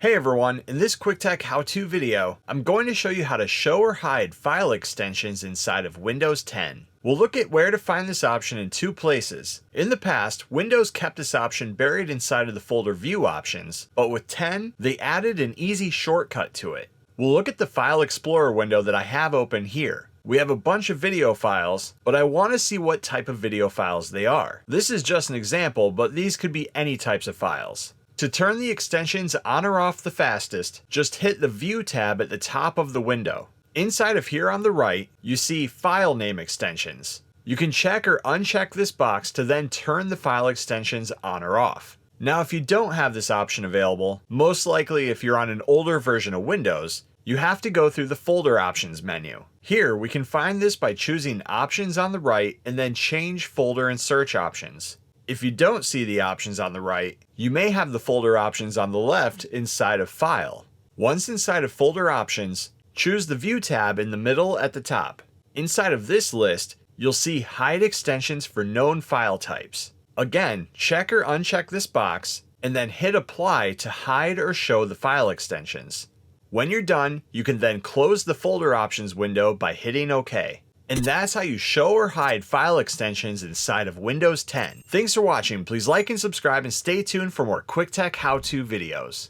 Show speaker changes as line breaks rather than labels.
Hey everyone, in this quick tech how-to video, I'm going to show you how to show or hide file extensions inside of Windows 10. We'll look at where to find this option in two places. In the past, Windows kept this option buried inside of the folder view options, but with 10, they added an easy shortcut to it. We'll look at the File Explorer window that I have open here. We have a bunch of video files, but I want to see what type of video files they are. This is just an example, but these could be any types of files. To turn the extensions on or off the fastest, just hit the View tab at the top of the window. Inside of here on the right, you see File Name Extensions. You can check or uncheck this box to then turn the file extensions on or off. Now if you don't have this option available, most likely if you're on an older version of Windows, you have to go through the Folder Options menu. Here we can find this by choosing Options on the right and then Change Folder and Search Options. If you don't see the options on the right, you may have the folder options on the left inside of File. Once inside of Folder Options, choose the View tab in the middle at the top. Inside of this list, you'll see Hide Extensions for known file types. Again, check or uncheck this box, and then hit Apply to hide or show the file extensions. When you're done, you can then close the Folder Options window by hitting OK. And that's how you show or hide file extensions inside of Windows 10. Thanks for watching. Please like and subscribe and stay tuned for more quick tech how-to videos.